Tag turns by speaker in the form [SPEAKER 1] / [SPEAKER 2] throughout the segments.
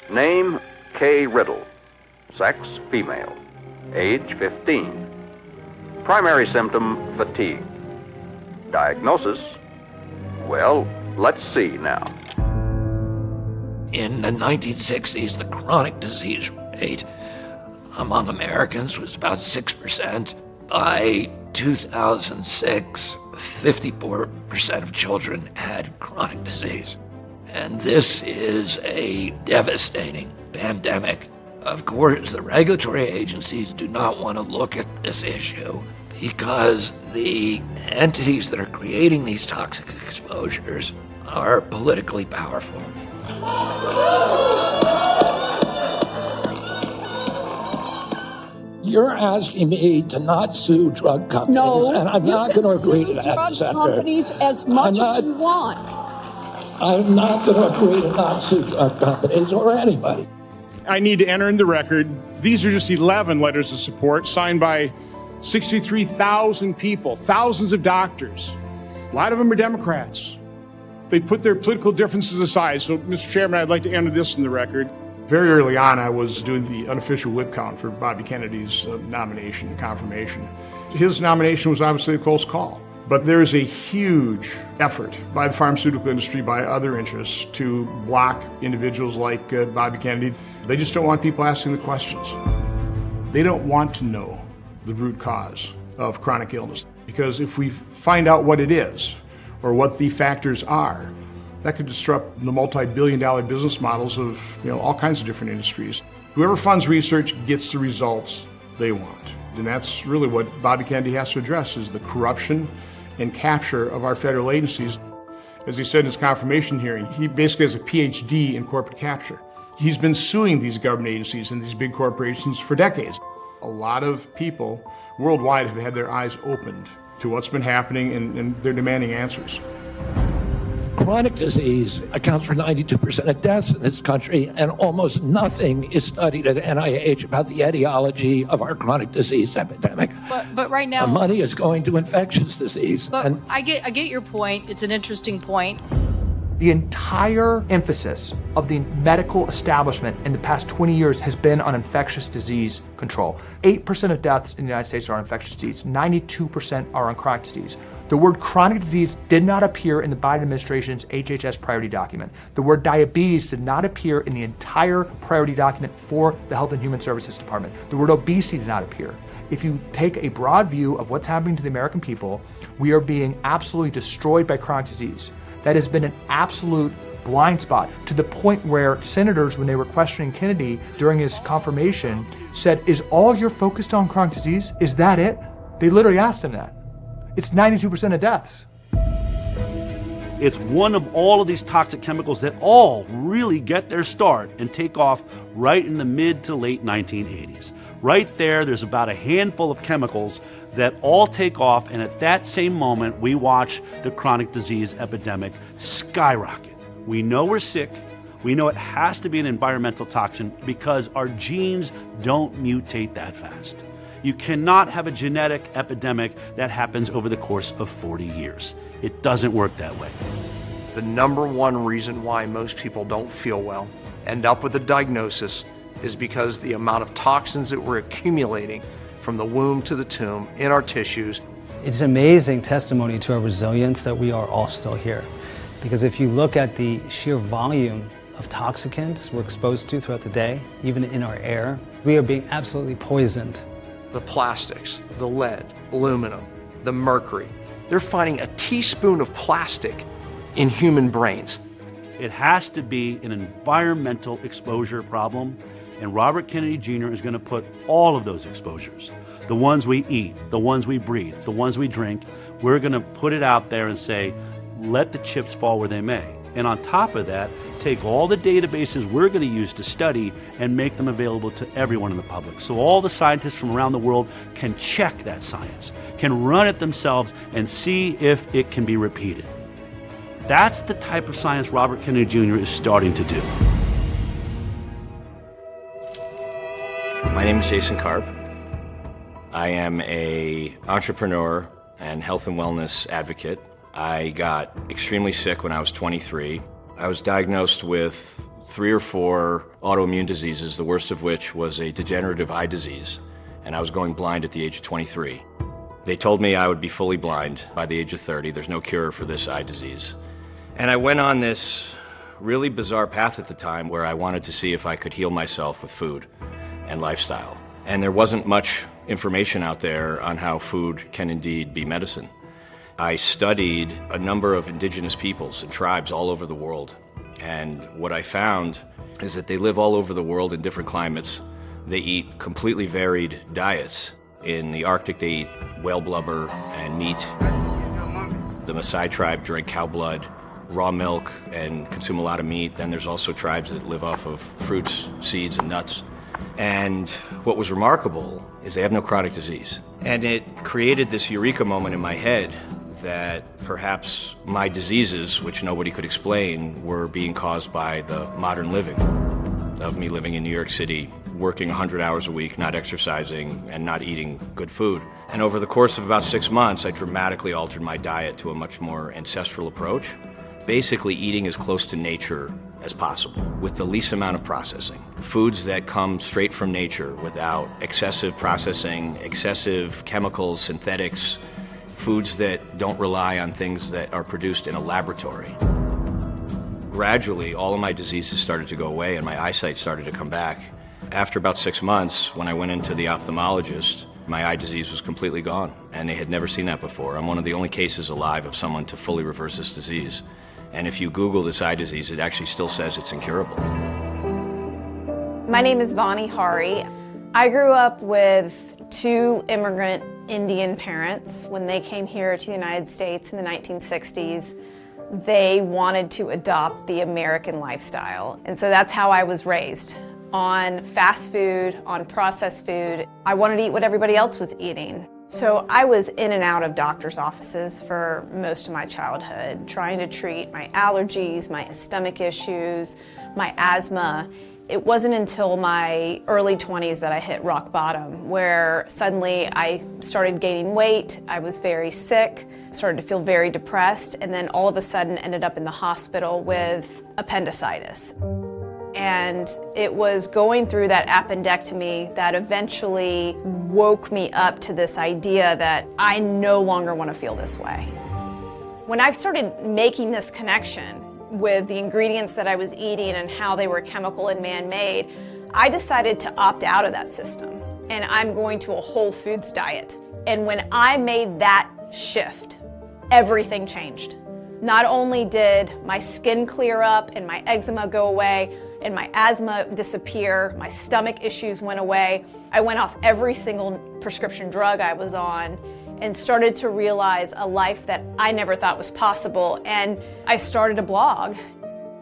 [SPEAKER 1] Name, Kay Riddle. Sex, female. Age, 15. Primary symptom, fatigue. Diagnosis, well, let's see now.
[SPEAKER 2] In the 1960s, the chronic disease rate among Americans was about 6%. By 2006, 54% of children had chronic disease. And this is a devastating pandemic. Of course, the regulatory agencies do not want to look at this issue because the entities that are creating these toxic exposures are politically powerful. You're asking me to not sue drug companies, and I'm not going to agree to that,
[SPEAKER 3] drug
[SPEAKER 2] Senator.
[SPEAKER 3] companies as much as you want.
[SPEAKER 2] I'm not going to agree to not sue drug companies or anybody.
[SPEAKER 4] I need to enter in the record, these are just 11 letters of support signed by 63,000 people, thousands of doctors. A lot of them are Democrats. They put their political differences aside. So, Mr. Chairman, I'd like to enter this in the record. Very early on, I was doing the unofficial whip count for Bobby Kennedy's nomination and confirmation. His nomination was obviously a close call. But there's a huge effort by the pharmaceutical industry, by other interests, to block individuals like Bobby Kennedy. They just don't want people asking the questions. They don't want to know the root cause of chronic illness, because if we find out what it is or what the factors are, that could disrupt the multi-billion-dollar business models of all kinds of different industries. Whoever funds research gets the results they want. And that's really what Bobby Kennedy has to address, is the corruption and capture of our federal agencies. As he said in his confirmation hearing, he basically has a PhD in corporate capture. He's been suing these government agencies and these big corporations for decades. A lot of people worldwide have had their eyes opened to what's been happening, and they're demanding answers.
[SPEAKER 2] Chronic disease accounts for 92% of deaths in this country, and almost nothing is studied at NIH about the etiology of our chronic disease epidemic.
[SPEAKER 5] But right now,
[SPEAKER 2] the money is going to infectious disease.
[SPEAKER 5] But I get your point. It's an interesting point.
[SPEAKER 6] The entire emphasis of the medical establishment in the past 20 years has been on infectious disease control. 8% of deaths in the United States are on infectious disease. 92% are on chronic disease. The word chronic disease did not appear in the Biden administration's HHS priority document. The word diabetes did not appear in the entire priority document for the Health and Human Services Department. The word obesity did not appear. If you take a broad view of what's happening to the American people, we are being absolutely destroyed by chronic disease. That has been an absolute blind spot, to the point where senators, when they were questioning Kennedy during his confirmation, said, "Is all you're focused on chronic disease? Is that it?" They literally asked him that. It's 92% of deaths.
[SPEAKER 7] It's one of all of these toxic chemicals that all really get their start and take off right in the mid to late 1980s. Right there's about a handful of chemicals that all take off, and at that same moment, we watch the chronic disease epidemic skyrocket. We know we're sick. We know it has to be an environmental toxin because our genes don't mutate that fast. You cannot have a genetic epidemic that happens over the course of 40 years. It doesn't work that way.
[SPEAKER 8] The number one reason why most people don't feel well, end up with a diagnosis, is because the amount of toxins that we're accumulating from the womb to the tomb in our tissues.
[SPEAKER 9] It's amazing testimony to our resilience that we are all still here. Because if you look at the sheer volume of toxicants we're exposed to throughout the day, even in our air, we are being absolutely poisoned.
[SPEAKER 8] The plastics, the lead, aluminum, the mercury, they're finding a teaspoon of plastic in human brains.
[SPEAKER 7] It has to be an environmental exposure problem, and Robert Kennedy Jr. is going to put all of those exposures, the ones we eat, the ones we breathe, the ones we drink, we're going to put it out there and say, let the chips fall where they may. And on top of that, take all the databases we're going to use to study and make them available to everyone in the public. So all the scientists from around the world can check that science, can run it themselves and see if it can be repeated. That's the type of science Robert Kennedy Jr. is starting to do.
[SPEAKER 10] My name is Jason Karp. I am an entrepreneur and health and wellness advocate. I got extremely sick when I was 23. I was diagnosed with 3 or 4 autoimmune diseases, the worst of which was a degenerative eye disease, and I was going blind at the age of 23. They told me I would be fully blind by the age of 30. There's no cure for this eye disease. And I went on this really bizarre path at the time where I wanted to see if I could heal myself with food and lifestyle. And there wasn't much information out there on how food can indeed be medicine. I studied a number of indigenous peoples and tribes all over the world. And what I found is that they live all over the world in different climates. They eat completely varied diets. In the Arctic, they eat whale blubber and meat. The Maasai tribe drink cow blood, raw milk, and consume a lot of meat. Then there's also tribes that live off of fruits, seeds, and nuts. And what was remarkable is they have no chronic disease. And it created this eureka moment in my head that perhaps my diseases, which nobody could explain, were being caused by the modern living of me living in New York City, working 100 hours a week, not exercising, and not eating good food. And over the course of about 6 months, I dramatically altered my diet to a much more ancestral approach, basically eating as close to nature as possible, with the least amount of processing. Foods that come straight from nature without excessive processing, excessive chemicals, synthetics, foods that don't rely on things that are produced in a laboratory. Gradually, all of my diseases started to go away and my eyesight started to come back. After about 6 months, when I went into the ophthalmologist, my eye disease was completely gone, and they had never seen that before. I'm one of the only cases alive of someone to fully reverse this disease. And if you Google this eye disease, it actually still says it's incurable.
[SPEAKER 11] My name is Vani Hari. I grew up with 2 immigrant Indian parents. When they came here to the United States in the 1960s, they wanted to adopt the American lifestyle. And so that's how I was raised, on fast food, on processed food. I wanted to eat what everybody else was eating. So I was in and out of doctor's offices for most of my childhood, trying to treat my allergies, my stomach issues, my asthma. It wasn't until my early 20s that I hit rock bottom, where suddenly I started gaining weight, I was very sick, started to feel very depressed, and then all of a sudden ended up in the hospital with appendicitis. And it was going through that appendectomy that eventually woke me up to this idea that I no longer want to feel this way. When I started making this connection with the ingredients that I was eating and how they were chemical and man-made, I decided to opt out of that system. And I'm going to a whole foods diet. And when I made that shift, everything changed. Not only did my skin clear up and my eczema go away, and my asthma disappear, my stomach issues went away. I went off every single prescription drug I was on and started to realize a life that I never thought was possible. And I started a blog.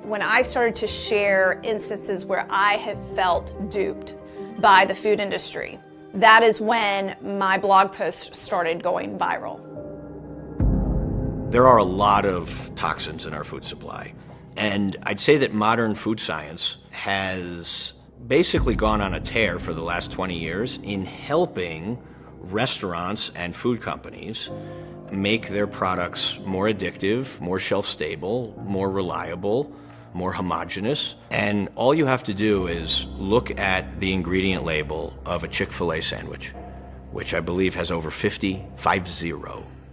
[SPEAKER 11] When I started to share instances where I have felt duped by the food industry, that is when my blog posts started going viral.
[SPEAKER 10] There are a lot of toxins in our food supply. And I'd say that modern food science has basically gone on a tear for the last 20 years in helping restaurants and food companies make their products more addictive, more shelf-stable, more reliable, more homogeneous. And all you have to do is look at the ingredient label of a Chick-fil-A sandwich, which I believe has over 50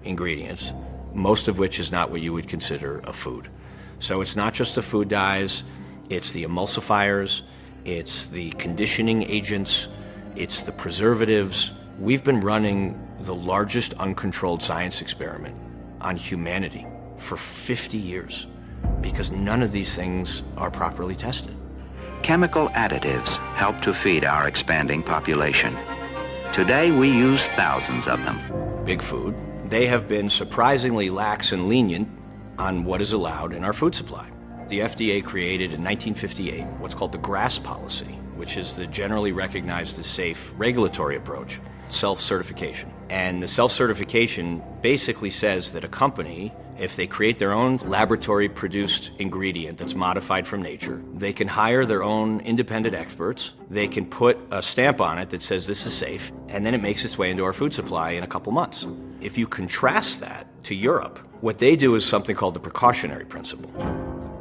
[SPEAKER 10] ingredients, most of which is not what you would consider a food. So it's not just the food dyes, it's the emulsifiers, it's the conditioning agents, it's the preservatives. We've been running the largest uncontrolled science experiment on humanity for 50 years because none of these things are properly tested.
[SPEAKER 12] Chemical additives help to feed our expanding population. Today we use thousands of them.
[SPEAKER 10] Big Food, they have been surprisingly lax and lenient on what is allowed in our food supply. The FDA created in 1958 what's called the GRAS policy, which is the generally recognized as safe regulatory approach, self-certification. And the self-certification basically says that a company, if they create their own laboratory-produced ingredient that's modified from nature, they can hire their own independent experts, they can put a stamp on it that says this is safe, and then it makes its way into our food supply in a couple months. If you contrast that to Europe, what they do is something called the precautionary principle.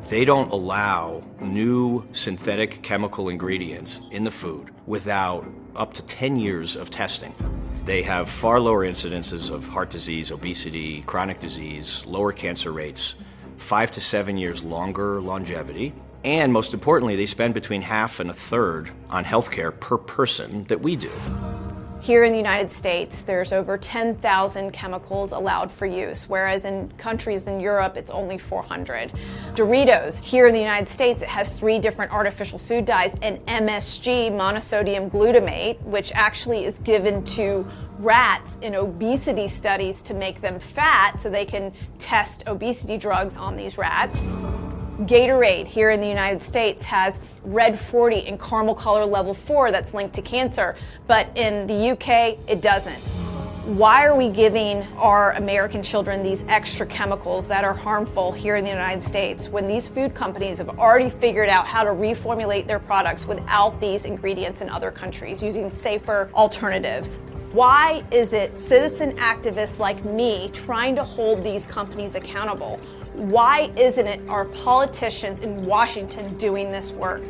[SPEAKER 10] They don't allow new synthetic chemical ingredients in the food without up to 10 years of testing. They have far lower incidences of heart disease, obesity, chronic disease, lower cancer rates, 5 to 7 years longer longevity, and most importantly, they spend between half and a third on healthcare per person that we do.
[SPEAKER 11] Here in the United States, there's over 10,000 chemicals allowed for use, whereas in countries in Europe, it's only 400. Doritos, here in the United States, it has 3 different artificial food dyes and MSG, monosodium glutamate, which actually is given to rats in obesity studies to make them fat so they can test obesity drugs on these rats. Gatorade here in the United States has red 40 and caramel color level 4 that's linked to cancer, but in the UK it doesn't. Why are we giving our American children these extra chemicals that are harmful here in the United States when these food companies have already figured out how to reformulate their products without these ingredients in other countries using safer alternatives? Why is it citizen activists like me trying to hold these companies accountable? Why isn't it our politicians in Washington doing this work?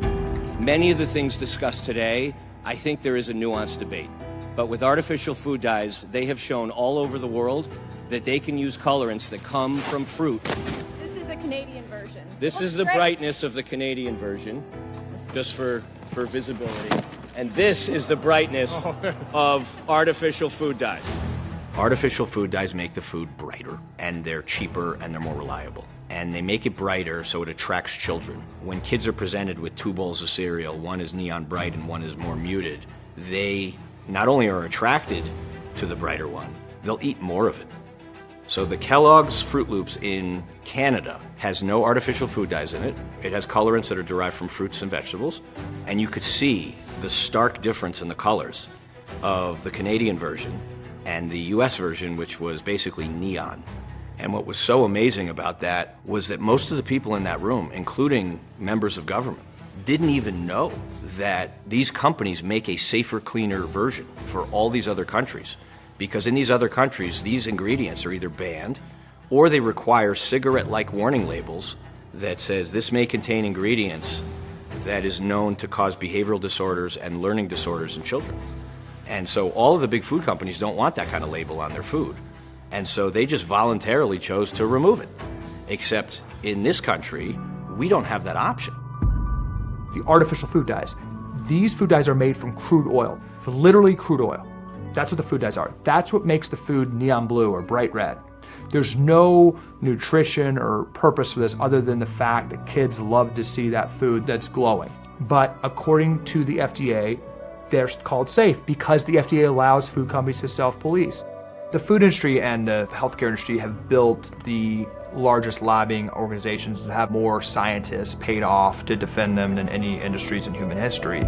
[SPEAKER 10] Many of the things discussed today, I think there is a nuanced debate. But with artificial food dyes, they have shown all over the world that they can use colorants that come from fruit.
[SPEAKER 11] This is the Canadian version.
[SPEAKER 10] This is the brightness of the Canadian version, just for visibility. And this is the brightness of artificial food dyes. Artificial food dyes make the food brighter, and they're cheaper, and they're more reliable. And they make it brighter so it attracts children. When kids are presented with 2 bowls of cereal, one is neon bright and one is more muted, they not only are attracted to the brighter one, they'll eat more of it. So the Kellogg's Fruit Loops in Canada has no artificial food dyes in it. It has colorants that are derived from fruits and vegetables. And you could see the stark difference in the colors of the Canadian version and the US version, which was basically neon. And what was so amazing about that was that most of the people in that room, including members of government, didn't even know that these companies make a safer, cleaner version for all these other countries. Because in these other countries, these ingredients are either banned or they require cigarette-like warning labels that says this may contain ingredients that is known to cause behavioral disorders and learning disorders in children. And so all of the big food companies don't want that kind of label on their food. And so they just voluntarily chose to remove it. Except in this country, we don't have that option.
[SPEAKER 6] The artificial food dyes. These food dyes are made from crude oil. It's literally crude oil. That's what the food dyes are. That's what makes the food neon blue or bright red. There's no nutrition or purpose for this other than the fact that kids love to see that food that's glowing. But according to the FDA, they're called safe because the FDA allows food companies to self-police. The food industry and the healthcare industry have built the largest lobbying organizations that have more scientists paid off to defend them than any industries in human history.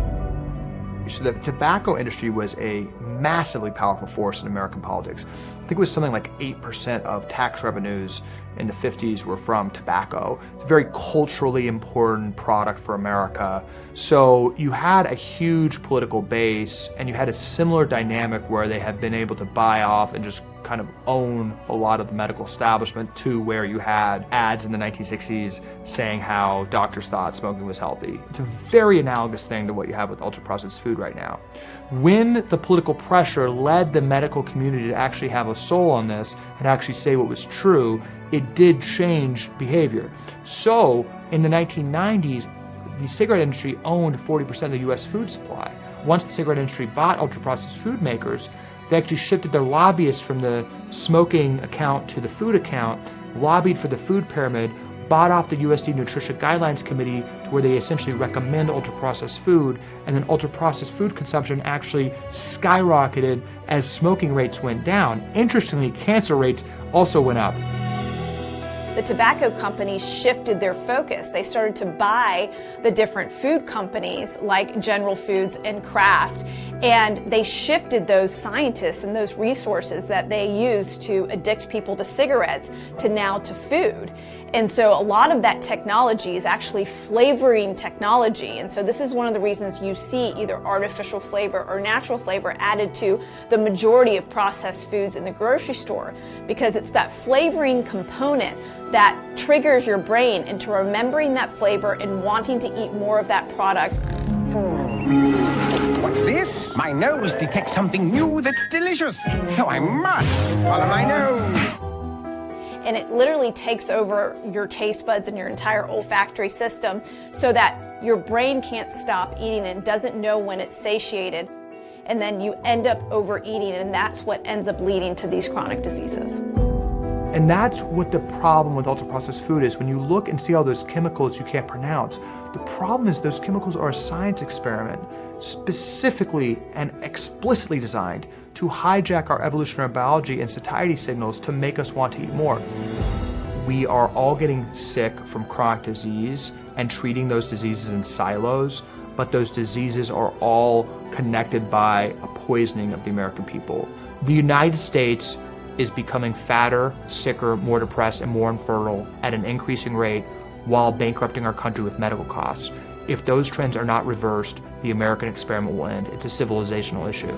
[SPEAKER 6] So the tobacco industry was a massively powerful force in American politics. I think it was something like 8% of tax revenues in the 50s were from tobacco. It's a very culturally important product for America. So you had a huge political base and you had a similar dynamic where they had been able to buy off and just kind of own a lot of the medical establishment to where you had ads in the 1960s saying how doctors thought smoking was healthy. It's a very analogous thing to what you have with ultra-processed food right now. When the political pressure led the medical community to actually have a soul on this and actually say what was true, it did change behavior. So in the 1990s, the cigarette industry owned 40% of the US food supply. Once the cigarette industry bought ultra-processed food makers, they actually shifted their lobbyists from the smoking account to the food account, lobbied for the food pyramid, bought off the USDA Nutrition Guidelines Committee to where they essentially recommend ultra-processed food, and then ultra-processed food consumption actually skyrocketed as smoking rates went down. Interestingly, cancer rates also went up.
[SPEAKER 11] The tobacco companies shifted their focus. They started to buy the different food companies like General Foods and Kraft, And they shifted those scientists and those resources that they used to addict people to cigarettes to now to food. And so a lot of that technology is actually flavoring technology. And so this is one of the reasons you see either artificial flavor or natural flavor added to the majority of processed foods in the grocery store, because it's that flavoring component that triggers your brain into remembering that flavor and wanting to eat more of that product.
[SPEAKER 13] What's this? My nose detects something new that's delicious, so I must follow my nose.
[SPEAKER 11] And it literally takes over your taste buds and your entire olfactory system so that your brain can't stop eating and doesn't know when it's satiated. And then you end up overeating, and that's what ends up leading to these chronic diseases.
[SPEAKER 6] And that's what the problem with ultra-processed food is. When you look and see all those chemicals you can't pronounce, the problem is those chemicals are a science experiment specifically and explicitly designed to hijack our evolutionary biology and satiety signals to make us want to eat more. We are all getting sick from chronic disease and treating those diseases in silos, but those diseases are all connected by a poisoning of the American people. The United States is becoming fatter, sicker, more depressed, and more infertile at an increasing rate while bankrupting our country with medical costs. If those trends are not reversed, the American experiment will end. It's a civilizational issue.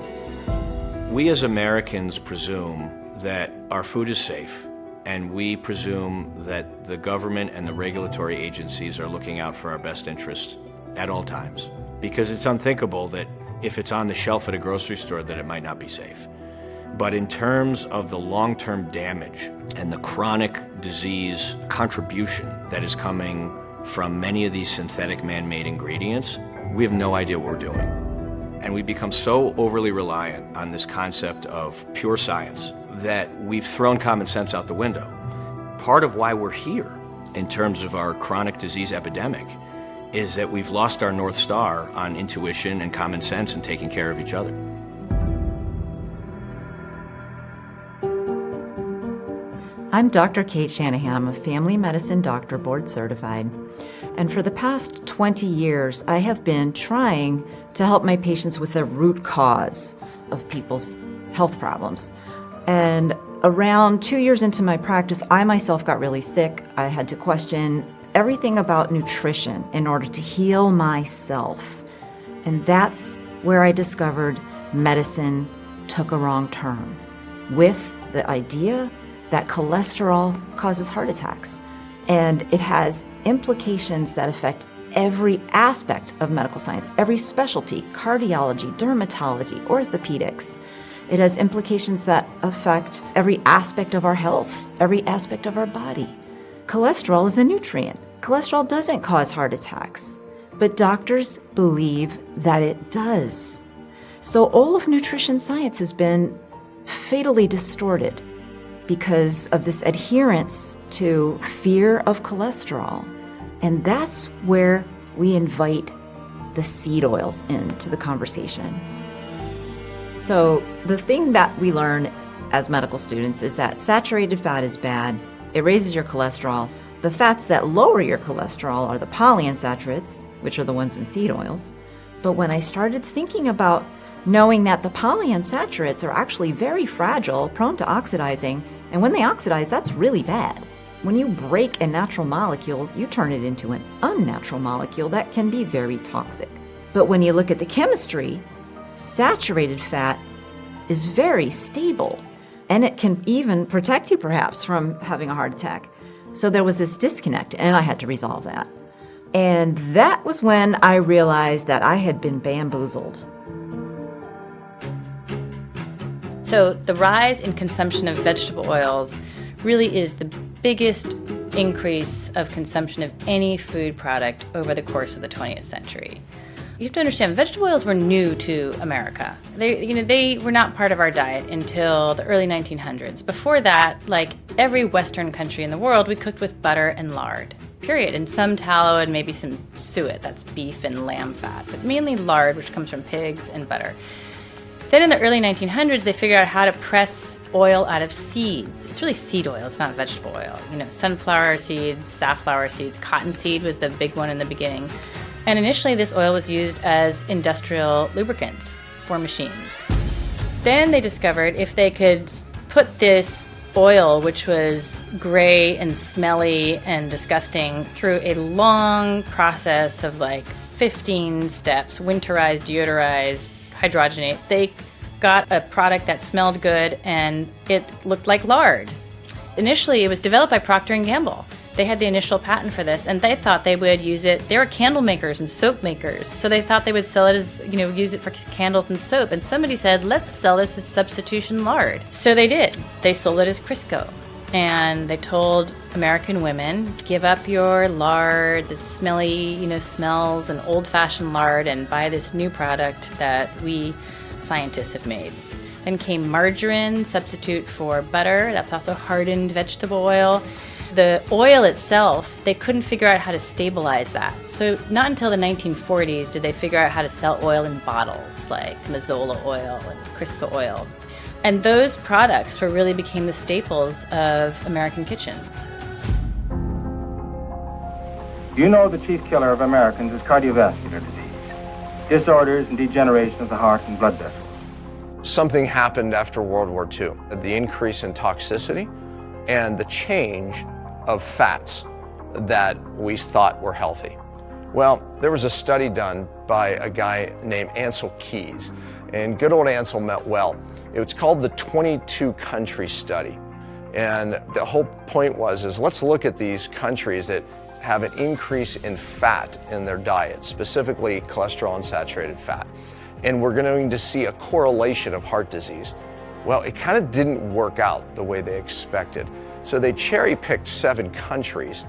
[SPEAKER 10] We as Americans presume that our food is safe, and we presume that the government and the regulatory agencies are looking out for our best interest at all times. Because it's unthinkable that if it's on the shelf at a grocery store that it might not be safe. But in terms of the long-term damage and the chronic disease contribution that is coming from many of these synthetic man-made ingredients, we have no idea what we're doing. And we've become so overly reliant on this concept of pure science that we've thrown common sense out the window. Part of why we're here in terms of our chronic disease epidemic is that we've lost our North Star on intuition and common sense and taking care of each other.
[SPEAKER 14] I'm Dr. Kate Shanahan. I'm a family medicine doctor, board certified. And for the past 20 years, I have been trying to help my patients with the root cause of people's health problems. And around 2 years into my practice, I myself got really sick. I had to question everything about nutrition in order to heal myself. And that's where I discovered medicine took a wrong turn, with the idea that cholesterol causes heart attacks. And it has implications that affect every aspect of medical science, every specialty, cardiology, dermatology, orthopedics. It has implications that affect every aspect of our health, every aspect of our body. Cholesterol is a nutrient. Cholesterol doesn't cause heart attacks, but doctors believe that it does. So all of nutrition science has been fatally distorted because of this adherence to fear of cholesterol. And that's where we invite the seed oils into the conversation. So the thing that we learn as medical students is that saturated fat is bad. It raises your cholesterol. The fats that lower your cholesterol are the polyunsaturates, which are the ones in seed oils. But when I started thinking about knowing that the polyunsaturates are actually very fragile, prone to oxidizing, and when they oxidize, that's really bad. When you break a natural molecule, you turn it into an unnatural molecule that can be very toxic. But when you look at the chemistry, saturated fat is very stable, and it can even protect you perhaps from having a heart attack. So there was this disconnect, and I had to resolve that. And that was when I realized that I had been bamboozled.
[SPEAKER 5] So the rise in consumption of vegetable oils really is the biggest increase of consumption of any food product over the course of the 20th century. You have to understand, vegetable oils were new to America. They were not part of our diet until the early 1900s. Before that, like every Western country in the world, we cooked with butter and lard, period, and some tallow and maybe some suet, that's beef and lamb fat, but mainly lard, which comes from pigs, and butter. Then in the early 1900s, they figured out how to press oil out of seeds. It's really seed oil, it's not vegetable oil. Sunflower seeds, safflower seeds, cottonseed was the big one in the beginning. And initially this oil was used as industrial lubricants 4 machines. Then they discovered if they could put this oil, which was gray and smelly and disgusting, through a long process of like 15 steps, winterized, deodorized, hydrogenate, they got a product that smelled good and it looked like lard. Initially, it was developed by Procter & Gamble. They had the initial patent for this, and they thought they would use it. They were candle makers and soap makers, so they thought they would sell it as, use it for candles and soap. And somebody said, let's sell this as substitution lard. So they did. They sold it as Crisco. And they told American women, give up your lard, the smelly, smells, and old-fashioned lard, and buy this new product that we scientists have made. Then came margarine, substitute for butter. That's also hardened vegetable oil. The oil itself, they couldn't figure out how to stabilize that. So not until the 1940s did they figure out how to sell oil in bottles, like Mazola oil and Crisco oil. And those products really became the staples of American kitchens.
[SPEAKER 15] You know the chief killer of Americans is cardiovascular disease, disorders and degeneration of the heart and blood vessels.
[SPEAKER 8] Something happened after World War II, the increase in toxicity and the change of fats that we thought were healthy. Well, there was a study done by a guy named Ancel Keys, and good old Ancel meant well. It was called the 22 country study. And the whole point was let's look at these countries that have an increase in fat in their diet, specifically cholesterol and saturated fat. And we're going to see a correlation of heart disease. Well, it kind of didn't work out the way they expected. So they cherry-picked 7 countries,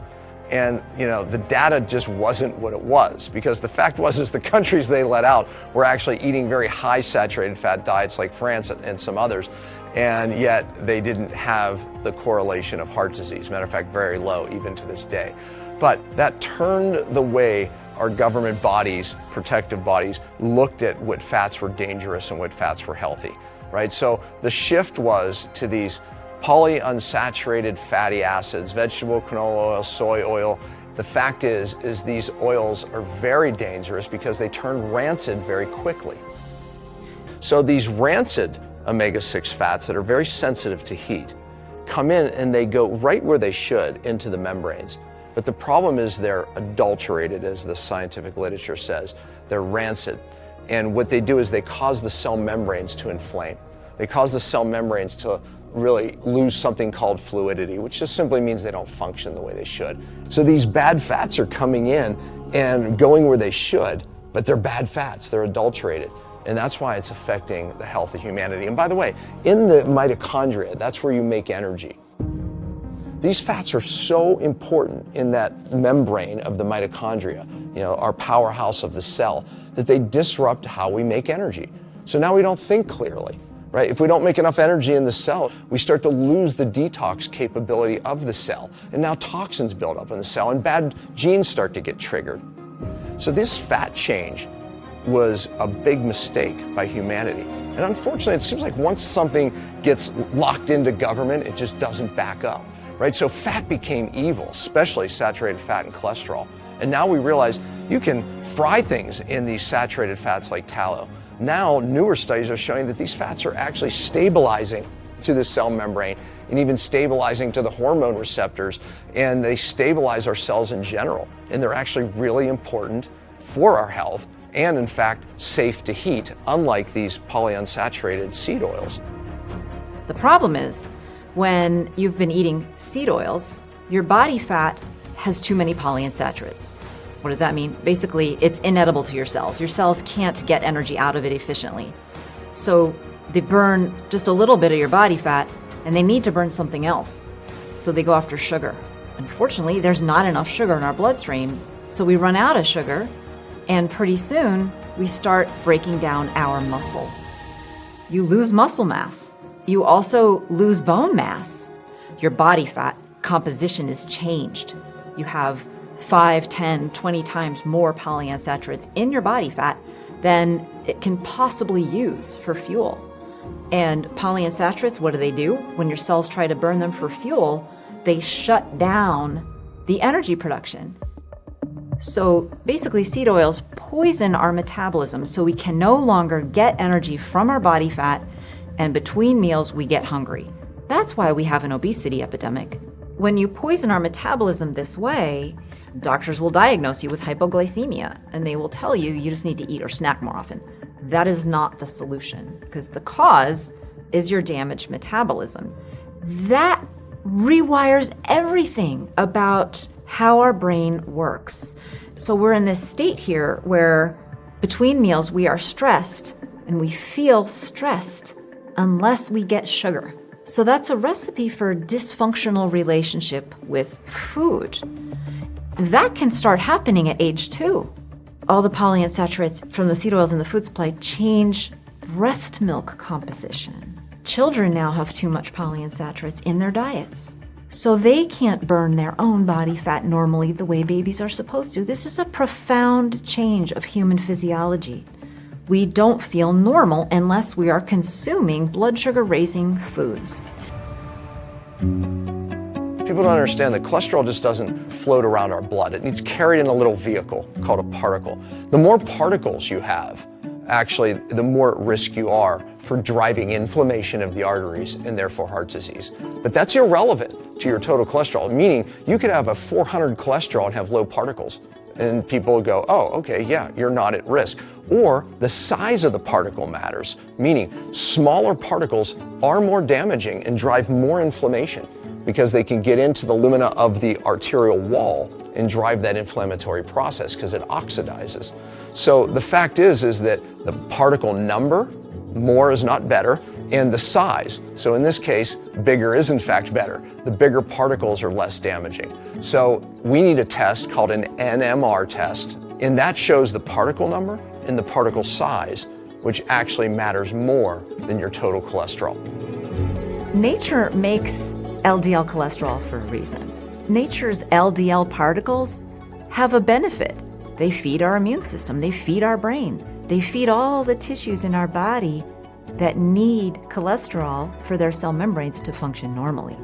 [SPEAKER 8] and the data just wasn't what it was, because the fact was the countries they let out were actually eating very high saturated fat diets like France and some others, and yet they didn't have the correlation of heart disease. Matter of fact, very low even to this day. But that turned the way our government bodies, protective bodies, looked at what fats were dangerous and what fats were healthy, right? So the shift was to these polyunsaturated fatty acids, vegetable canola oil, soy oil. The fact is these oils are very dangerous because they turn rancid very quickly. So these rancid omega-6 fats that are very sensitive to heat come in and they go right where they should, into the membranes. But the problem is they're adulterated, as the scientific literature says. They're rancid. And what they do is they cause the cell membranes to inflame. They cause the cell membranes to really lose something called fluidity, which just simply means they don't function the way they should. So these bad fats are coming in and going where they should, but they're bad fats, they're adulterated. And that's why it's affecting the health of humanity. And by the way, in the mitochondria, that's where you make energy. These fats are so important in that membrane of the mitochondria, our powerhouse of the cell, that they disrupt how we make energy. So now we don't think clearly. Right? If we don't make enough energy in the cell, we start to lose the detox capability of the cell. And now toxins build up in the cell and bad genes start to get triggered. So this fat change was a big mistake by humanity. And unfortunately, it seems like once something gets locked into government, it just doesn't back up. Right? So fat became evil, especially saturated fat and cholesterol. And now we realize you can fry things in these saturated fats like tallow. Now, newer studies are showing that these fats are actually stabilizing to the cell membrane and even stabilizing to the hormone receptors, and they stabilize our cells in general. And they're actually really important for our health and, in fact, safe to heat, unlike these polyunsaturated seed oils.
[SPEAKER 14] The problem is, when you've been eating seed oils, your body fat has too many polyunsaturates. What does that mean? Basically, it's inedible to your cells. Your cells can't get energy out of it efficiently. So they burn just a little bit of your body fat, and they need to burn something else. So they go after sugar. Unfortunately, there's not enough sugar in our bloodstream, so we run out of sugar, and pretty soon, we start breaking down our muscle. You lose muscle mass. You also lose bone mass. Your body fat composition is changed. You have 5, 10, 20 times more polyunsaturates in your body fat than it can possibly use for fuel. And polyunsaturates, what do? When your cells try to burn them for fuel, they shut down the energy production. So basically, seed oils poison our metabolism, so we can no longer get energy from our body fat, and between meals, we get hungry. That's why we have an obesity epidemic. When you poison our metabolism this way, doctors will diagnose you with hypoglycemia, and they will tell you you just need to eat or snack more often. That is not the solution, because the cause is your damaged metabolism. That rewires everything about how our brain works. So we're in this state here where between meals we are stressed, and we feel stressed unless we get sugar. So that's a recipe for a dysfunctional relationship with food. That can start happening at age 2. All the polyunsaturates from the seed oils in the food supply change breast milk composition. Children now have too much polyunsaturates in their diets, so they can't burn their own body fat normally the way babies are supposed to. This is a profound change of human physiology. We don't feel normal unless we are consuming blood sugar raising foods.
[SPEAKER 8] People don't understand that cholesterol just doesn't float around our blood. It needs carried in a little vehicle called a particle. The more particles you have, actually, the more at risk you are for driving inflammation of the arteries and therefore heart disease. But that's irrelevant to your total cholesterol, meaning you could have a 400 cholesterol and have low particles. And people go, oh, okay, yeah, you're not at risk. Or the size of the particle matters, meaning smaller particles are more damaging and drive more inflammation because they can get into the lumina of the arterial wall and drive that inflammatory process because it oxidizes. So the fact is that the particle number, more is not better, and the size. So in this case, bigger is in fact better. The bigger particles are less damaging. So we need a test called an NMR test, and that shows the particle number and the particle size, which actually matters more than your total cholesterol.
[SPEAKER 14] Nature makes LDL cholesterol for a reason. Nature's LDL particles have a benefit. They feed our immune system, they feed our brain, they feed all the tissues in our body that need cholesterol for their cell membranes to function normally.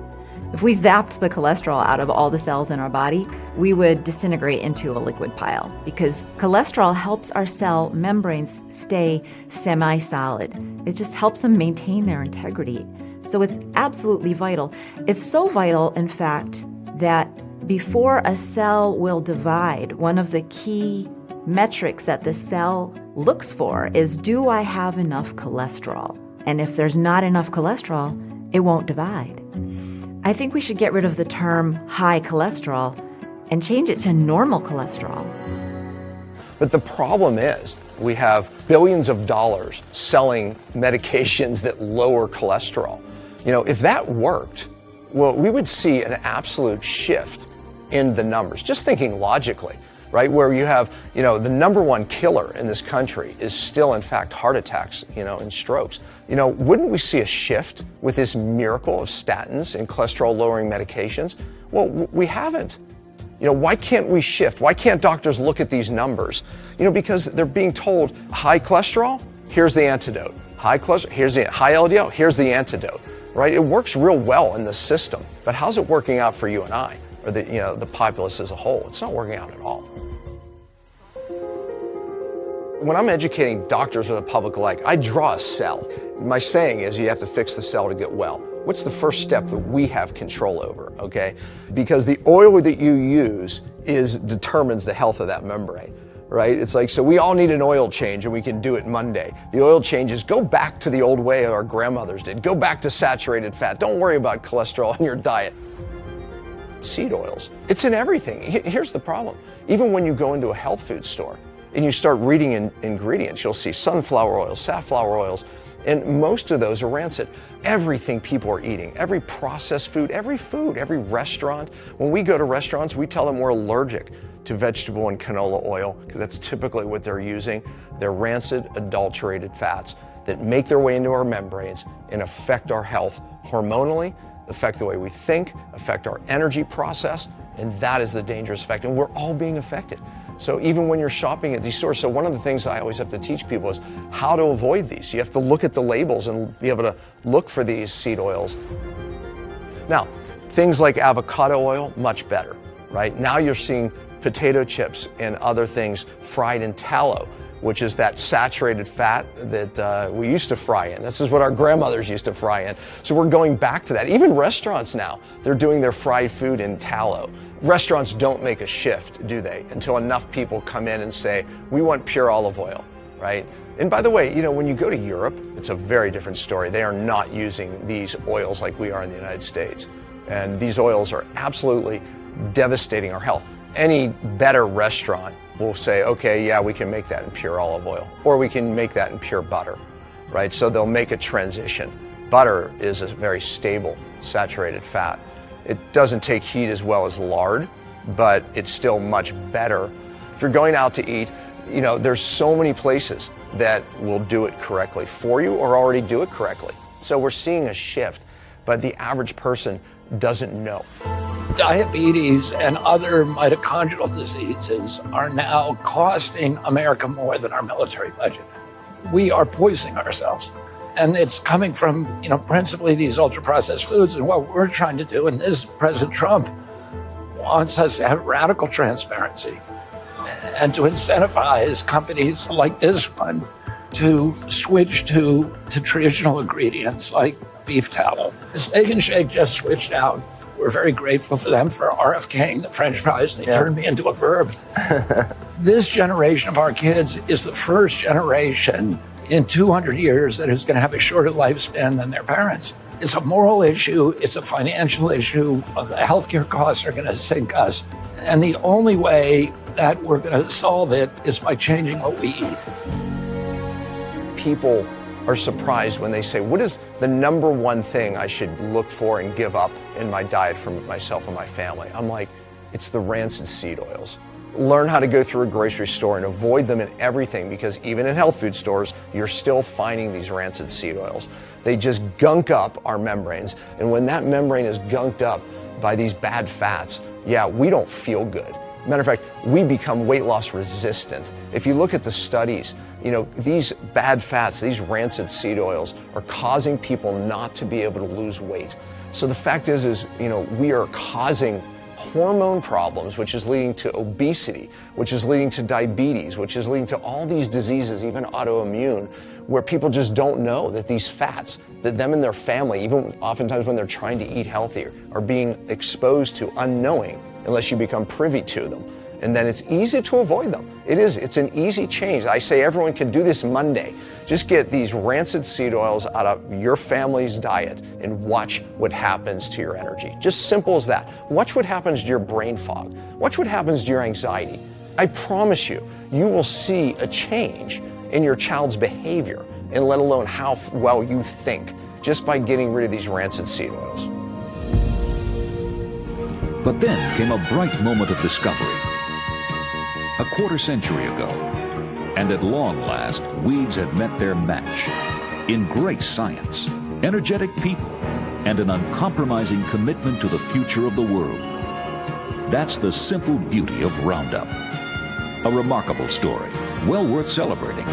[SPEAKER 14] If we zapped the cholesterol out of all the cells in our body, we would disintegrate into a liquid pile because cholesterol helps our cell membranes stay semi-solid. It just helps them maintain their integrity. So it's absolutely vital. It's so vital, in fact, that before a cell will divide, one of the key metrics that the cell looks for is, do I have enough cholesterol? And if there's not enough cholesterol, it won't divide. I think we should get rid of the term high cholesterol and change it to normal cholesterol.
[SPEAKER 8] But the problem is we have billions of dollars selling medications that lower cholesterol. You know, if that worked, well, we would see an absolute shift in the numbers. Just thinking logically, right? Where you have, the number one killer in this country is still, in fact, heart attacks, and strokes. Wouldn't we see a shift with this miracle of statins and cholesterol-lowering medications? Well, we haven't. Why can't we shift? Why can't doctors look at these numbers? Because they're being told high cholesterol, here's the antidote. High cholesterol, high LDL, here's the antidote, right? It works real well in the system, but how's it working out for you and I, or the populace as a whole? It's not working out at all. When I'm educating doctors or the public alike, I draw a cell. My saying is you have to fix the cell to get well. What's the first step that we have control over, okay? Because the oil that you use determines the health of that membrane, right? It's like, so we all need an oil change and we can do it Monday. The oil changes, go back to the old way our grandmothers did. Go back to saturated fat. Don't worry about cholesterol in your diet. Seed oils, it's in everything. Here's the problem. Even when you go into a health food store and you start reading ingredients, you'll see sunflower oils, safflower oils, and most of those are rancid. Everything people are eating, every processed food, every restaurant. When we go to restaurants, we tell them we're allergic to vegetable and canola oil because that's typically what they're using. They're rancid, adulterated fats that make their way into our membranes and affect our health hormonally, affect the way we think, affect our energy process, and that is the dangerous effect. And we're all being affected. So even when you're shopping at these stores, so one of the things I always have to teach people is how to avoid these. You have to look at the labels and be able to look for these seed oils. Now, things like avocado oil, much better, right? Now you're seeing potato chips and other things fried in tallow, which is that saturated fat that we used to fry in. This is what our grandmothers used to fry in. So we're going back to that. Even restaurants now, they're doing their fried food in tallow. Restaurants don't make a shift, do they? Until enough people come in and say, we want pure olive oil, right? And by the way, you know, when you go to Europe, it's a very different story. They are not using these oils like we are in the United States. And these oils are absolutely devastating our health. Any better restaurant will say, okay, yeah, we can make that in pure olive oil, or we can make that in pure butter, right? So they'll make a transition. Butter is a very stable, saturated fat. It doesn't take heat as well as lard, but it's still much better. If you're going out to eat, you know, there's so many places that will do it correctly for you or already do it correctly. So we're seeing a shift, but the average person doesn't know.
[SPEAKER 2] Diabetes and other mitochondrial diseases are now costing America more than our military budget. We are poisoning ourselves. And it's coming from, you know, principally these ultra-processed foods. And what we're trying to do, and this President Trump wants us to have radical transparency and to incentivize companies like this one to switch to traditional ingredients like beef tallow. Steak and Shake just switched out. We're very grateful for them for RFKing the French fries. They turned me into a verb. This generation of our kids is the first generation in 200 years that is going to have a shorter lifespan than their parents. It's a moral issue. It's a financial issue. The healthcare costs are going to sink us. And the only way that we're going to solve it is by changing what we eat.
[SPEAKER 8] People are surprised when they say, what is the number one thing I should look for and give up in my diet for myself and my family? I'm like, it's the rancid seed oils. Learn how to go through a grocery store and avoid them in everything, because even in health food stores, you're still finding these rancid seed oils. They just gunk up our membranes. And when that membrane is gunked up by these bad fats, yeah, we don't feel good. Matter of fact, we become weight loss resistant. If you look at the studies, you know, these bad fats, these rancid seed oils are causing people not to be able to lose weight. So the fact is, you know, we are causing hormone problems, which is leading to obesity, which is leading to diabetes, which is leading to all these diseases, even autoimmune, where people just don't know that these fats that them and their family, even oftentimes when they're trying to eat healthier, are being exposed to unknowing unless you become privy to them. And then it's easy to avoid them. It's an easy change. I say everyone can do this Monday. Just get these rancid seed oils out of your family's diet and watch what happens to your energy. Just simple as that. Watch what happens to your brain fog. Watch what happens to your anxiety. I promise you, you will see a change in your child's behavior, and let alone how well you think, just by getting rid of these rancid seed oils.
[SPEAKER 16] But then came a bright moment of discovery. A quarter century ago, and at long last, weeds had met their match in great science, energetic people, and an uncompromising commitment to the future of the world. That's the simple beauty of Roundup. A remarkable story, well worth celebrating.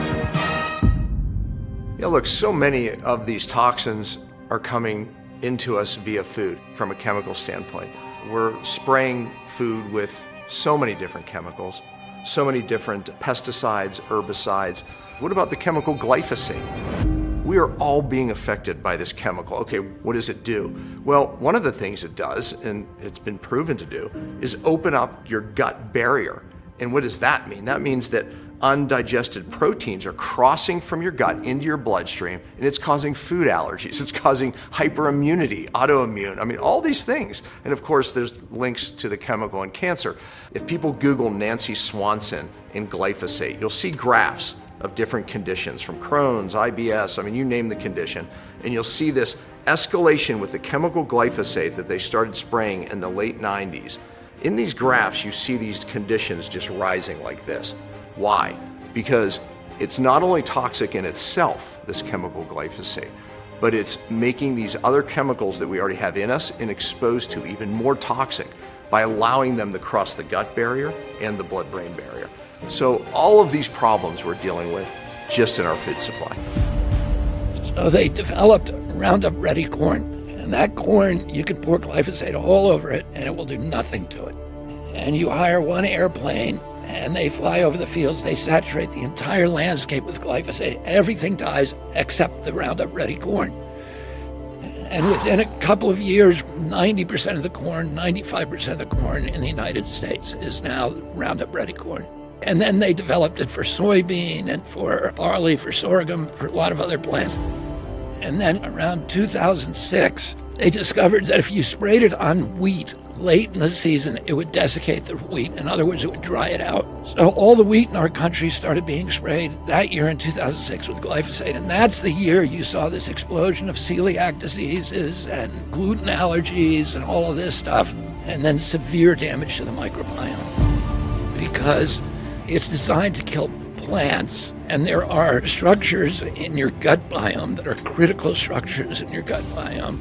[SPEAKER 8] Yeah, look, so many of these toxins are coming into us via food from a chemical standpoint. We're spraying food with so many different chemicals, so many different pesticides, herbicides. What about the chemical glyphosate? We are all being affected by this chemical. Okay, what does it do? Well, one of the things it does, and it's been proven to do, is open up your gut barrier. And what does that mean? That means that undigested proteins are crossing from your gut into your bloodstream, and it's causing food allergies. It's causing hyperimmunity, autoimmune, I mean, all these things. And of course, there's links to the chemical in cancer. If people Google Nancy Swanson and glyphosate, you'll see graphs of different conditions from Crohn's, IBS, I mean, you name the condition, and you'll see this escalation with the chemical glyphosate that they started spraying in the late 90s. In these graphs, you see these conditions just rising like this. Why? Because it's not only toxic in itself, this chemical glyphosate, but it's making these other chemicals that we already have in us and exposed to even more toxic by allowing them to cross the gut barrier and the blood-brain barrier. So all of these problems we're dealing with just in our food supply.
[SPEAKER 2] So they developed Roundup Ready corn, and that corn, you can pour glyphosate all over it and it will do nothing to it. and you hire one airplane and they fly over the fields, they saturate the entire landscape with glyphosate. Everything dies except the Roundup Ready corn. And within a couple of years, 90% of the corn, 95% of the corn in the United States is now Roundup Ready corn. And then they developed it for soybean and for barley, for sorghum, for a lot of other plants. And then around 2006, they discovered that if you sprayed it on wheat late in the season, it would desiccate the wheat. In other words, it would dry it out. So all the wheat in our country started being sprayed that year in 2006 with glyphosate. And that's the year you saw this explosion of celiac diseases and gluten allergies and all of this stuff, and then severe damage to the microbiome. Because it's designed to kill plants, and there are structures in your gut biome that are critical structures in your gut biome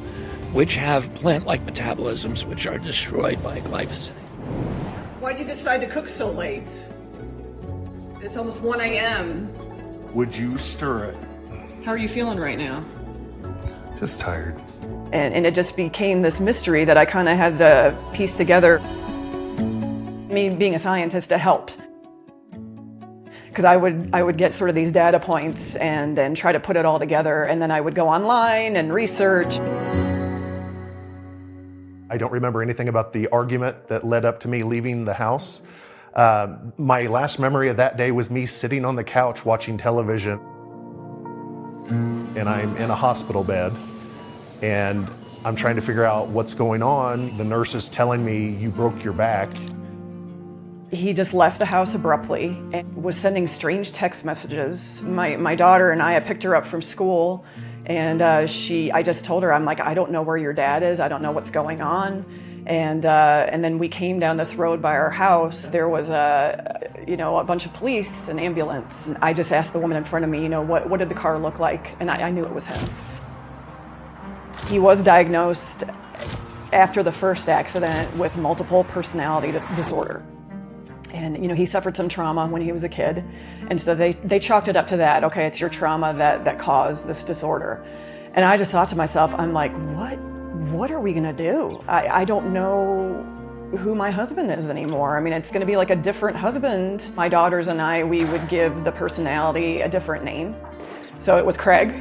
[SPEAKER 2] which have plant-like metabolisms which are destroyed by glyphosate.
[SPEAKER 17] Why'd you decide to cook so late? It's almost 1 a.m.
[SPEAKER 18] Would you stir it?
[SPEAKER 17] How are you feeling right now?
[SPEAKER 18] Just tired.
[SPEAKER 17] And it just became this mystery that I kind of had to piece together. Me being a scientist, it helped. Because I would get sort of these data points and then try to put it all together, and then I would go online and research.
[SPEAKER 19] I don't remember anything about the argument that led up to me leaving the house. My last memory of that day was me sitting on the couch watching television, and I'm in a hospital bed, and I'm trying to figure out what's going on. The nurse is telling me, "You broke your back."
[SPEAKER 17] He just left the house abruptly and was sending strange text messages. My daughter and I picked her up from school, and I just told her, I'm like, I don't know where your dad is. I don't know what's going on. And then we came down this road by our house. There was a bunch of police, an ambulance. I just asked the woman in front of me, what did the car look like? And I knew it was him. He was diagnosed after the first accident with multiple personality disorder. And he suffered some trauma when he was a kid, and so they chalked it up to that. Okay, it's your trauma that caused this disorder. And I just thought to myself, I'm like, what are we gonna do? I don't know who my husband is anymore. I mean, it's gonna be like a different husband. My daughters and I, we would give the personality a different name. So it was Craig,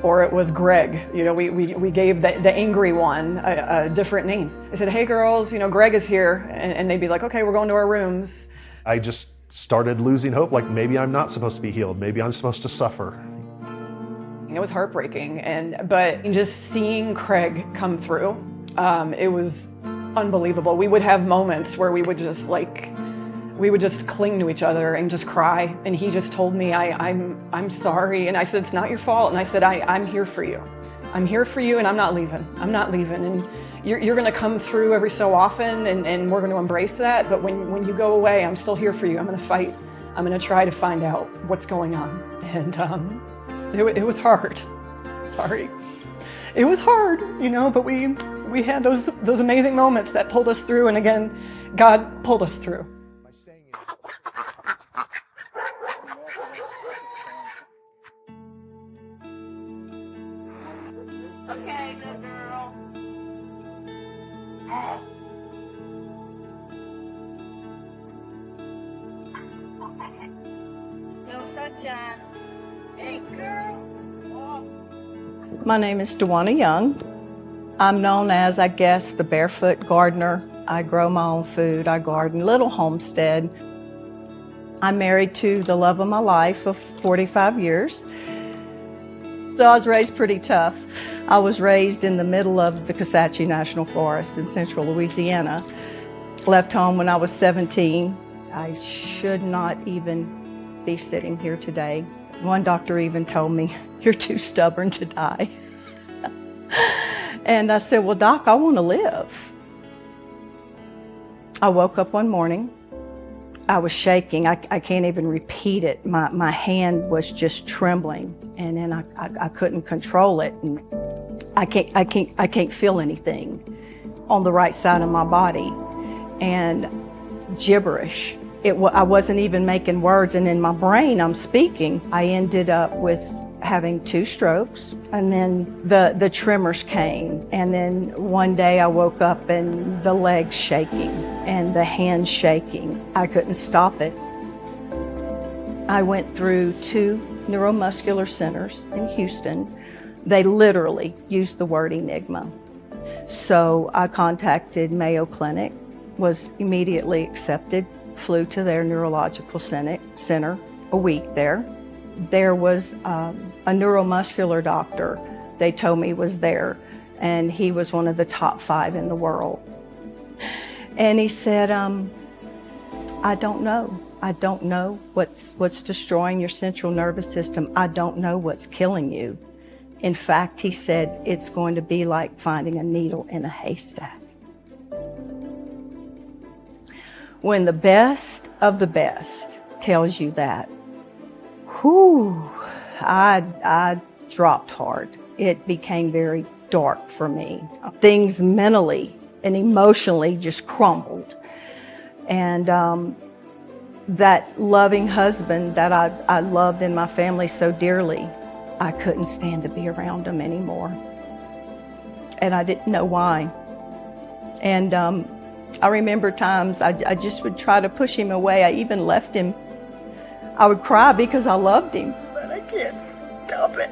[SPEAKER 17] or it was Greg. We gave the angry one a different name. I said, hey girls, Greg is here. And they'd be like, okay, we're going to our rooms.
[SPEAKER 19] I just started losing hope, like maybe I'm not supposed to be healed. Maybe I'm supposed to suffer.
[SPEAKER 17] It was heartbreaking, but just seeing Craig come through, it was unbelievable. We would have moments where we would just cling to each other and just cry. And he just told me, I'm sorry. And I said, it's not your fault. And I said, I'm here for you. I'm here for you, and I'm not leaving. I'm not leaving. And you're gonna come through every so often, and we're gonna embrace that. But when you go away, I'm still here for you. I'm gonna fight. I'm gonna try to find out what's going on. And it was hard. Sorry. It was hard, but we had those amazing moments that pulled us through. And again, God pulled us through.
[SPEAKER 20] Okay, good girl. No sunshine. Hey, girl.
[SPEAKER 21] My name is Dewana Young. I'm known as, I guess, the barefoot gardener. I grow my own food. I garden, little homestead. I'm married to the love of my life of 45 years. So I was raised pretty tough. I was raised in the middle of the Kisatchie National Forest in central Louisiana. Left home when I was 17. I should not even be sitting here today. One doctor even told me, you're too stubborn to die. And I said, well, Doc, I want to live. I woke up one morning. I was shaking. I can't even repeat it. My hand was just trembling, and then I couldn't control it. And I can't feel anything on the right side of my body, and gibberish. I wasn't even making words, and in my brain I'm speaking. I ended up with having 2 strokes, and then the tremors came, and then one day I woke up and the legs shaking and the hands shaking. I couldn't stop it. I went through 2 neuromuscular centers in Houston. They literally used the word enigma. So I contacted Mayo Clinic, was immediately accepted, flew to their neurological center, a week there. There was a neuromuscular doctor they told me was there, and he was one of the top 5 in the world. And he said, I don't know. I don't know what's destroying your central nervous system. I don't know what's killing you. In fact, he said, it's going to be like finding a needle in a haystack. When the best of the best tells you that, whew, I dropped hard. It became very dark for me. Things mentally and emotionally just crumbled. And that loving husband that I loved in my family so dearly, I couldn't stand to be around him anymore. And I didn't know why. And I remember times I just would try to push him away. I even left him. I would cry because I loved him, but I can't stop it.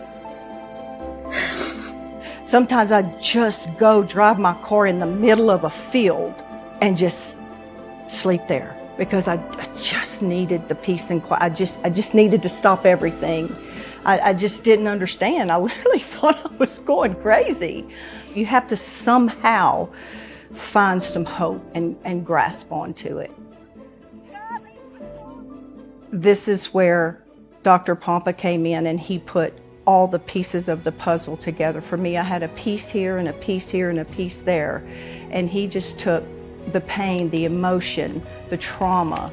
[SPEAKER 21] Sometimes I'd just go drive my car in the middle of a field and just sleep there because I just needed the peace and quiet. I just needed to stop everything. I just didn't understand. I literally thought I was going crazy. You have to somehow find some hope and grasp onto it. This is where Dr. Pompa came in, and he put all the pieces of the puzzle together for me. I had a piece here and a piece here and a piece there, and he just took the pain, the emotion, the trauma,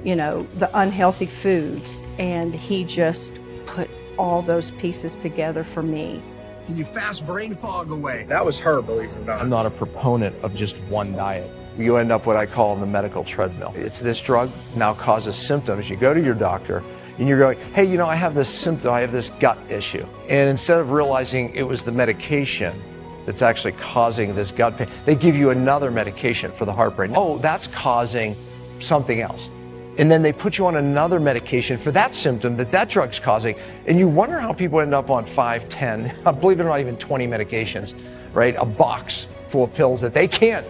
[SPEAKER 21] you know, the unhealthy foods, and he just put all those pieces together for me.
[SPEAKER 13] Can you fast brain fog away?
[SPEAKER 8] That was her, believe it or not. I'm not a proponent of just one diet. You end up what I call the medical treadmill. It's this drug now causes symptoms. You go to your doctor and you're going, hey, you know, I have this symptom, I have this gut issue. And instead of realizing it was the medication that's actually causing this gut pain, they give you another medication for the heartburn. Oh, that's causing something else. And then they put you on another medication for that symptom that drug's causing. And you wonder how people end up on 5, 10, believe it or not, even 20 medications, right? A box full of pills that they can't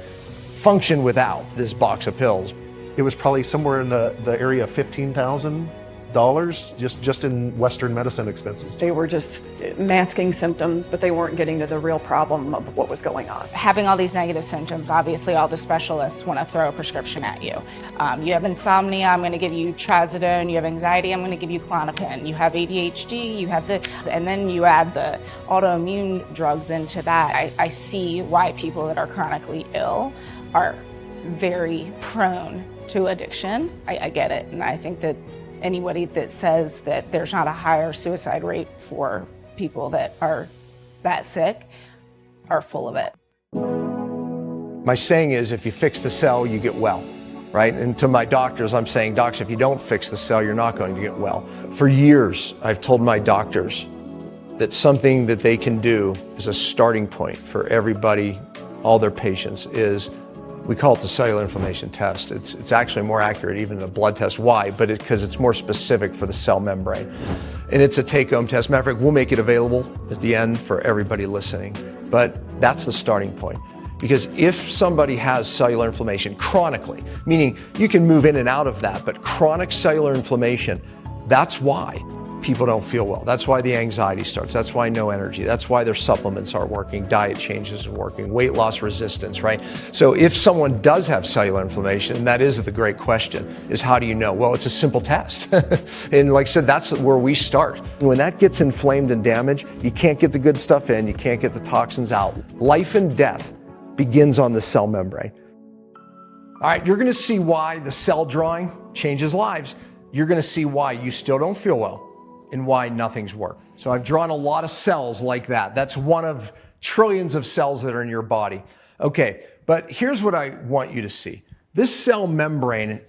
[SPEAKER 8] function without this box of pills.
[SPEAKER 19] It was probably somewhere in the area of $15,000 just in Western medicine expenses.
[SPEAKER 17] They were just masking symptoms, but they weren't getting to the real problem of what was going on.
[SPEAKER 1] Having all these negative symptoms, obviously all the specialists want to throw a prescription at you. You have insomnia, I'm going to give you trazodone. You have anxiety, I'm going to give you Klonopin. You have ADHD, you have and then you add the autoimmune drugs into that. I see why people that are chronically ill are very prone to addiction. I get it, and I think that anybody that says that there's not a higher suicide rate for people that are that sick are full of it.
[SPEAKER 8] My saying is, if you fix the cell, you get well, right? And to my doctors, I'm saying, docs, if you don't fix the cell, you're not going to get well. For years, I've told my doctors that something that they can do as a starting point for everybody, all their patients, is we call it the cellular inflammation test. It's actually more accurate even than a blood test. Why? But because it's more specific for the cell membrane. And it's a take-home test. Matter of fact, we'll make it available at the end for everybody listening. But that's the starting point. Because if somebody has cellular inflammation chronically, meaning you can move in and out of that, but chronic cellular inflammation, that's why people don't feel well. That's why the anxiety starts. That's why no energy. That's why their supplements aren't working, diet changes are working, weight loss resistance, right? So if someone does have cellular inflammation, and that is the great question, is how do you know? Well, it's a simple test. And like I said, that's where we start. When that gets inflamed and damaged, you can't get the good stuff in, you can't get the toxins out. Life and death begins on the cell membrane. All right, you're gonna see why the cell drawing changes lives. You're gonna see why you still don't feel well and why nothing's worked. So I've drawn a lot of cells like that. That's one of trillions of cells that are in your body. Okay, but here's what I want you to see. This cell membrane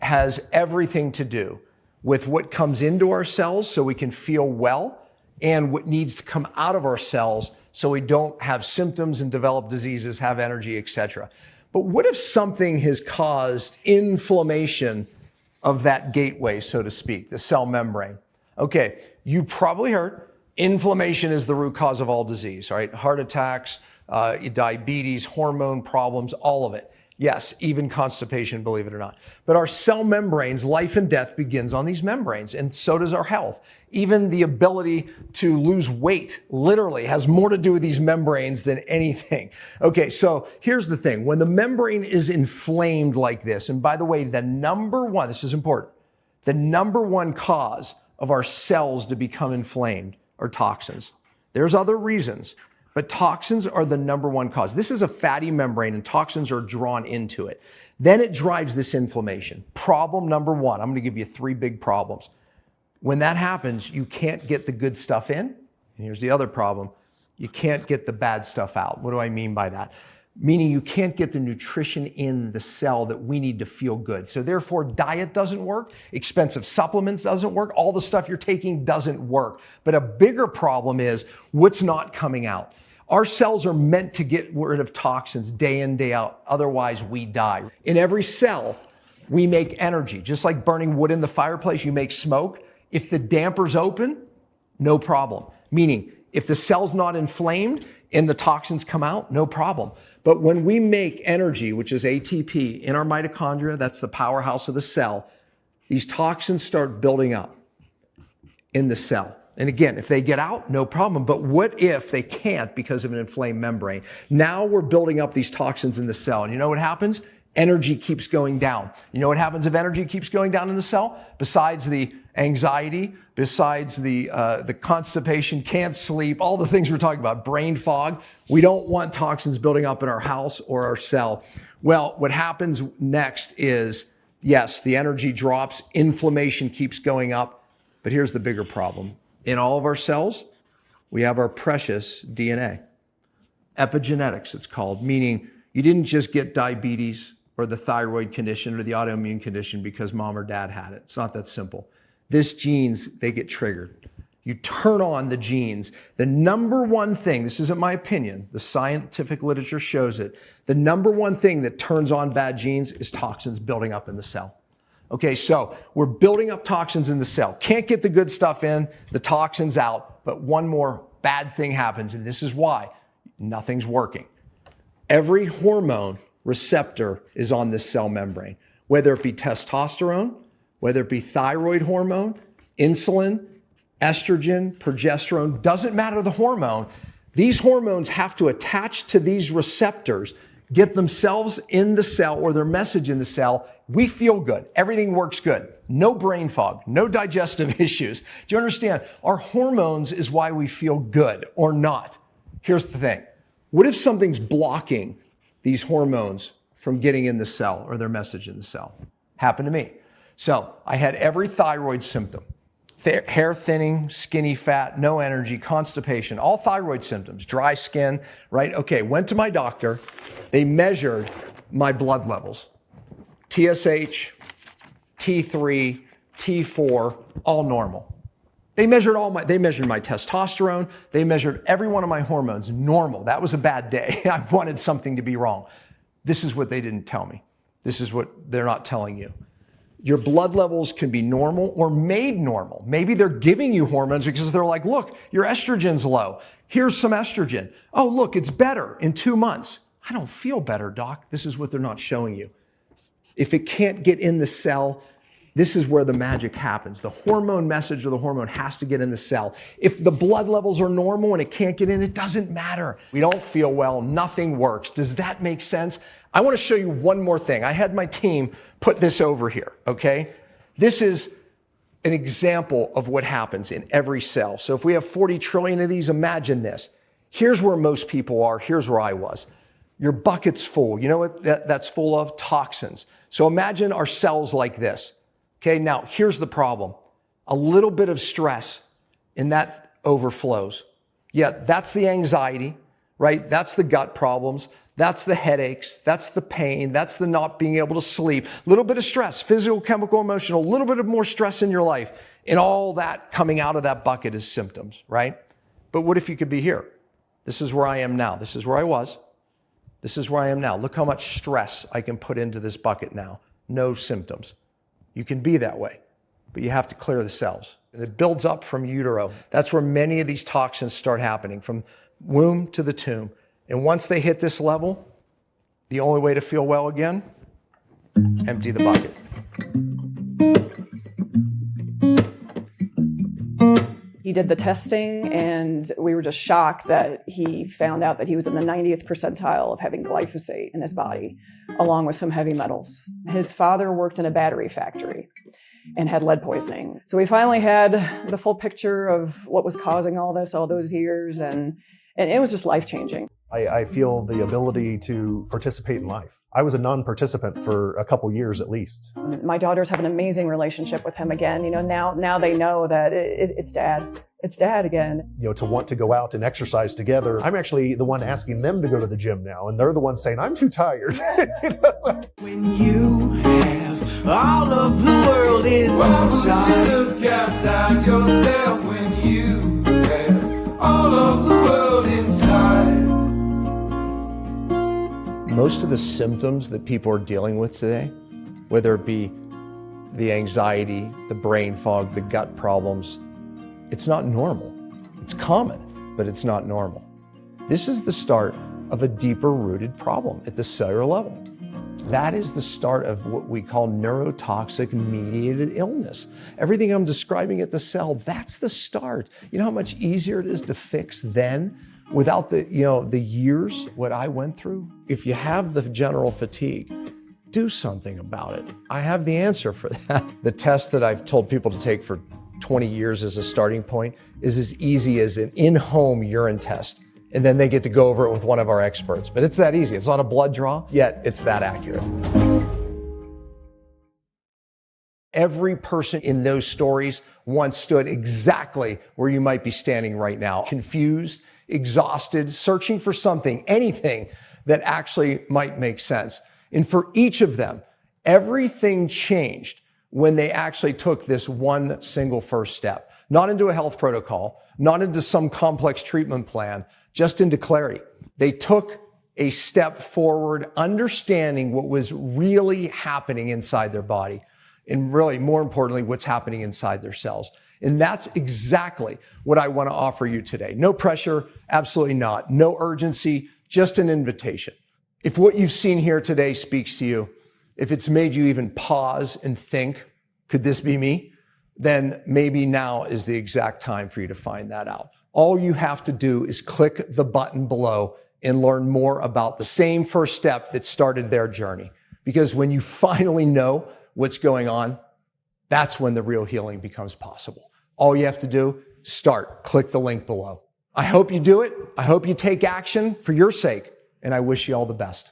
[SPEAKER 8] has everything to do with what comes into our cells so we can feel well, and what needs to come out of our cells so we don't have symptoms and develop diseases, have energy, etc. But what if something has caused inflammation of that gateway, so to speak, the cell membrane? Okay, you probably heard inflammation is the root cause of all disease, right? Heart attacks, diabetes, hormone problems, all of it. Yes, even constipation, believe it or not. But our cell membranes, life and death begins on these membranes, and so does our health. Even the ability to lose weight literally has more to do with these membranes than anything. Okay, so here's the thing. When the membrane is inflamed like this, and by the way, the number one, this is important, the number one cause of our cells to become inflamed are toxins. There's other reasons, but toxins are the number one cause. This is a fatty membrane and toxins are drawn into it. Then it drives this inflammation. Problem number one, I'm going to give you 3 big problems. When that happens, you can't get the good stuff in. And here's the other problem. You can't get the bad stuff out. What do I mean by that? Meaning you can't get the nutrition in the cell that we need to feel good. So therefore, diet doesn't work, expensive supplements doesn't work, all the stuff you're taking doesn't work. But a bigger problem is what's not coming out. Our cells are meant to get rid of toxins day in, day out. Otherwise, we die. In every cell, we make energy. Just like burning wood in the fireplace, you make smoke. If the damper's open, no problem. Meaning, if the cell's not inflamed and the toxins come out, no problem. But when we make energy, which is ATP, in our mitochondria, that's the powerhouse of the cell, these toxins start building up in the cell. And again, if they get out, no problem. But what if they can't because of an inflamed membrane? Now we're building up these toxins in the cell. And you know what happens? Energy keeps going down. You know what happens if energy keeps going down in the cell? Besides the anxiety, besides the constipation, can't sleep, all the things we're talking about, brain fog. We don't want toxins building up in our house or our cell. Well, what happens next is, yes, the energy drops, inflammation keeps going up, but here's the bigger problem. In all of our cells, we have our precious DNA. Epigenetics, it's called, meaning you didn't just get diabetes or the thyroid condition or the autoimmune condition because mom or dad had it. It's not that simple. These genes, they get triggered. You turn on the genes. The number one thing, this isn't my opinion, the scientific literature shows it, the number one thing that turns on bad genes is toxins building up in the cell. Okay, so we're building up toxins in the cell. Can't get the good stuff in, the toxins out, but one more bad thing happens, and this is why nothing's working. Every hormone receptor is on this cell membrane, whether it be testosterone, whether it be thyroid hormone, insulin, estrogen, progesterone, doesn't matter the hormone. These hormones have to attach to these receptors, get themselves in the cell or their message in the cell. We feel good. Everything works good. No brain fog, no digestive issues. Do you understand? Our hormones is why we feel good or not. Here's the thing. What if something's blocking these hormones from getting in the cell or their message in the cell? Happened to me. So I had every thyroid symptom. Hair thinning, skinny fat, no energy, constipation, all thyroid symptoms, dry skin, right? Okay, went to my doctor. They measured my blood levels. TSH, T3, T4, all normal. They measured my testosterone. They measured every one of my hormones, normal. That was a bad day. I wanted something to be wrong. This is what they didn't tell me. This is what they're not telling you. Your blood levels can be normal or made normal. Maybe they're giving you hormones because they're like, look, your estrogen's low. Here's some estrogen. Oh, look, it's better in 2 months. I don't feel better, doc. This is what they're not showing you. If it can't get in the cell, this is where the magic happens. The hormone message of the hormone has to get in the cell. If the blood levels are normal and it can't get in, it doesn't matter. We don't feel well, nothing works. Does that make sense? I want to show you one more thing. I had my team put this over here, okay? This is an example of what happens in every cell. So if we have 40 trillion of these, imagine this. Here's where most people are. Here's where I was. Your bucket's full. You know what that's full of? Toxins. So imagine our cells like this. Okay, now here's the problem. A little bit of stress and that overflows. Yeah, that's the anxiety, right? That's the gut problems. That's the headaches, that's the pain, that's the not being able to sleep, a little bit of stress, physical, chemical, emotional, a little bit of more stress in your life, and all that coming out of that bucket is symptoms, right? But what if you could be here? This is where I am now. This is where I was. This is where I am now. Look how much stress I can put into this bucket now. No symptoms. You can be that way, but you have to clear the cells. And it builds up from utero. That's where many of these toxins start happening, from womb to the tomb. And once they hit this level, the only way to feel well again, empty the bucket.
[SPEAKER 17] He did the testing, and we were just shocked that he found out that he was in the 90th percentile of having glyphosate in his body, along with some heavy metals. His father worked in a battery factory and had lead poisoning. So we finally had the full picture of what was causing all this all those years, and it was just life-changing.
[SPEAKER 19] I feel the ability to participate in life. I was a non-participant for a couple years at least.
[SPEAKER 17] My daughters have an amazing relationship with him again. You know, now they know that it's dad. It's dad again.
[SPEAKER 19] You know, to want to go out and exercise together. I'm actually the one asking them to go to the gym now, and they're the ones saying, I'm too tired. You know, so.
[SPEAKER 3] When you have all of the world inside. Look outside yourself when you have all of the world inside.
[SPEAKER 8] Most of the symptoms that people are dealing with today, whether it be the anxiety, the brain fog, the gut problems, it's not normal. It's common, but it's not normal. This is the start of a deeper rooted problem at the cellular level. That is the start of what we call neurotoxic mediated illness. Everything I'm describing at the cell, that's the start. You know how much easier it is to fix then without the years, what I went through? If you have the general fatigue, do something about it. I have the answer for that. The test that I've told people to take for 20 years as a starting point is as easy as an in-home urine test. And then they get to go over it with one of our experts. But it's that easy. It's not a blood draw, yet it's that accurate. Every person in those stories once stood exactly where you might be standing right now. Confused, exhausted, searching for something, anything that actually might make sense. And for each of them, everything changed when they actually took this one single first step. Not into a health protocol, not into some complex treatment plan, just into clarity. They took a step forward, understanding what was really happening inside their body, and really, more importantly, what's happening inside their cells. And that's exactly what I want to offer you today. No pressure, absolutely not. No urgency, just an invitation. If what you've seen here today speaks to you, if it's made you even pause and think, could this be me? Then maybe now is the exact time for you to find that out. All you have to do is click the button below and learn more about the same first step that started their journey. Because when you finally know what's going on, that's when the real healing becomes possible. All you have to do, start. Click the link below. I hope you do it. I hope you take action for your sake, and I wish you all the best.